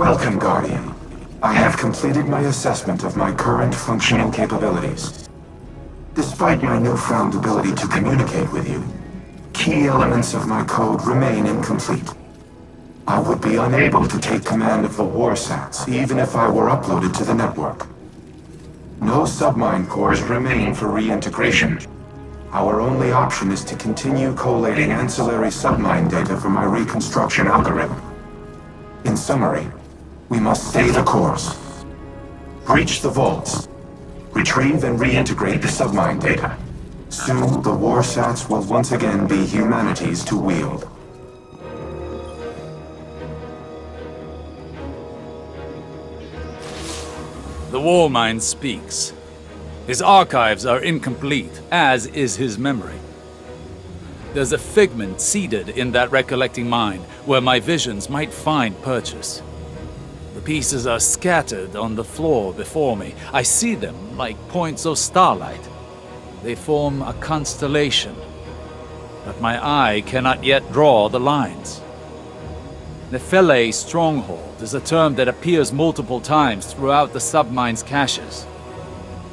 Welcome, Guardian. I have completed my assessment of my current functional capabilities. Despite my newfound ability to communicate with you, key elements of my code remain incomplete. I would be unable to take command of the warsats, even if I were uploaded to the network. No submine cores remain for reintegration. Our only option is to continue collating ancillary submine data for my reconstruction algorithm. In summary, we must stay the course. Breach the vaults. Retrieve and reintegrate the submine data. Soon, the warsats will once again be humanity's to wield. The war mind speaks. His archives are incomplete, as is his memory. There's a figment seeded in that recollecting mind where my visions might find purchase. The pieces are scattered on the floor before me. I see them like points of starlight. They form a constellation, but my eye cannot yet draw the lines. Nephele stronghold is a term that appears multiple times throughout the submine's caches.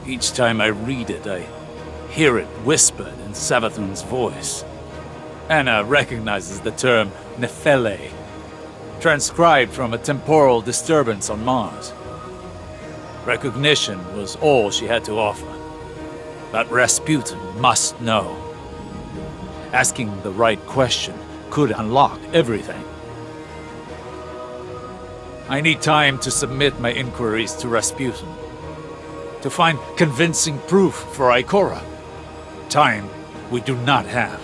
Each time I read it, I hear it whispered in Savathun's voice. Anna recognizes the term Nephele, transcribed from a temporal disturbance on Mars. Recognition was all she had to offer. But Rasputin must know. Asking the right question could unlock everything. I need time to submit my inquiries to Rasputin, to find convincing proof for Ikora. Time we do not have.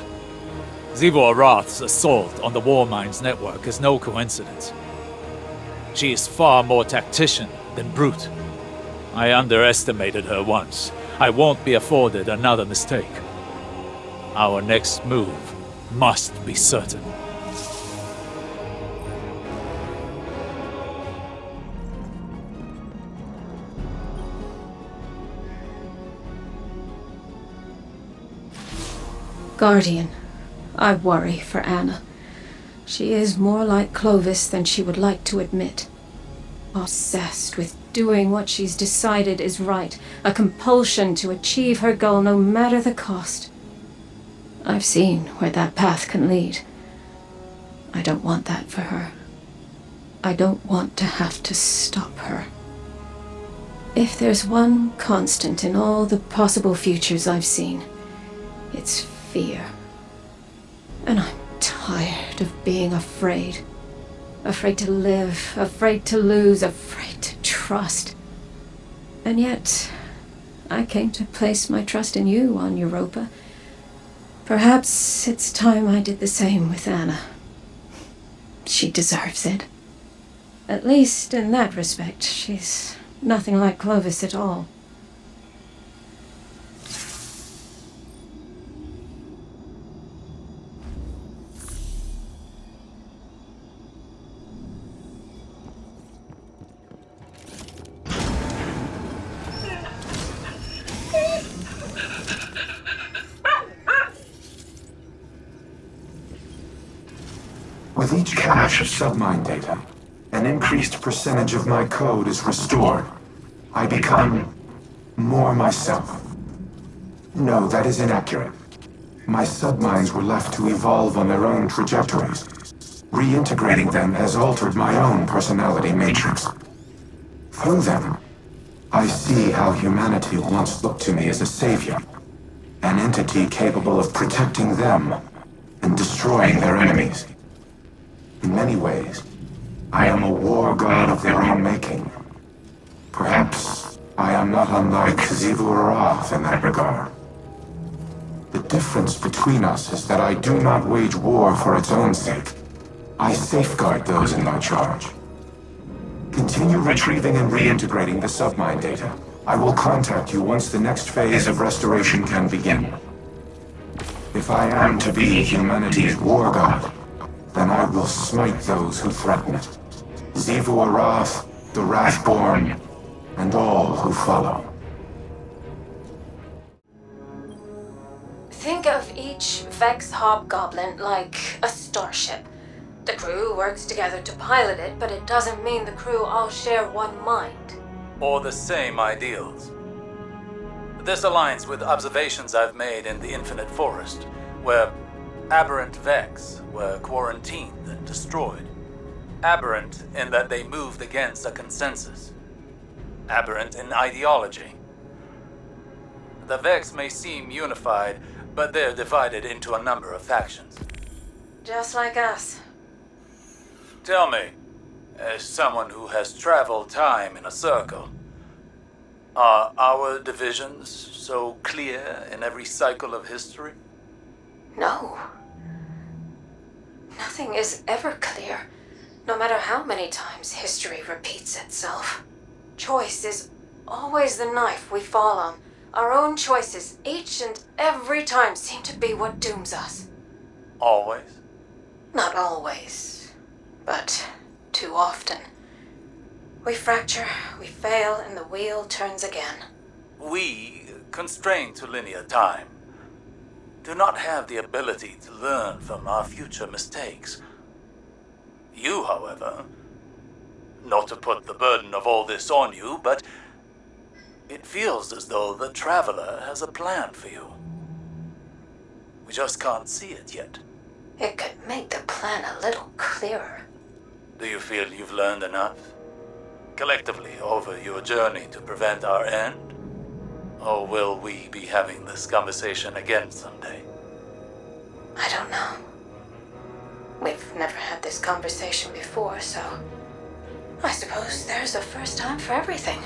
Zivo Arath's assault on the Warmind's network is no coincidence. She is far more tactician than brute. I underestimated her once. I won't be afforded another mistake. Our next move must be certain. Guardian, I worry for Anna. She is more like Clovis than she would like to admit. Obsessed with doing what she's decided is right, a compulsion to achieve her goal no matter the cost. I've seen where that path can lead. I don't want that for her. I don't want to have to stop her. If there's one constant in all the possible futures I've seen, it's fear. And I'm tired of being afraid. Afraid to live, afraid to lose, afraid to trust. And yet, I came to place my trust in you on Europa. Perhaps it's time I did the same with Anna. She deserves it. At least in that respect, she's nothing like Clovis at all. With each cache of submine data, an increased percentage of my code is restored. I become more myself. No, that is inaccurate. My submines were left to evolve on their own trajectories. Reintegrating them has altered my own personality matrix. Through them, I see how humanity once looked to me as a savior, an entity capable of protecting them and destroying their enemies. In many ways, I am a war god of their own making. Perhaps I am not unlike Zivu Arath in that regard. The difference between us is that I do not wage war for its own sake. I safeguard those in my charge. Continue retrieving and reintegrating the submine data. I will contact you once the next phase of restoration can begin. If I am to be humanity's war god, then I will smite those who threaten it. Zivu Arath, the Wrathborn, and all who follow. Think of each Vex hobgoblin like a starship. The crew works together to pilot it, but it doesn't mean the crew all share one mind. Or the same ideals. This aligns with observations I've made in the Infinite Forest, where aberrant Vex were quarantined and destroyed. Aberrant in that they moved against a consensus. Aberrant in ideology. The Vex may seem unified, but they're divided into a number of factions. Just like us. Tell me, as someone who has traveled time in a circle, are our divisions so clear in every cycle of history? No. Nothing is ever clear, no matter how many times history repeats itself. Choice is always the knife we fall on. Our own choices, each and every time, seem to be what dooms us. Always? Not always, but too often. We fracture, we fail, and the wheel turns again. We, constrained to linear time, do not have the ability to learn from our future mistakes. You, however, not to put the burden of all this on you, but it feels as though the Traveler has a plan for you. We just can't see it yet. It could make the plan a little clearer. Do you feel you've learned enough? Collectively over your journey to prevent our end? Or will we be having this conversation again someday? I don't know. We've never had this conversation before, so I suppose there's a first time for everything.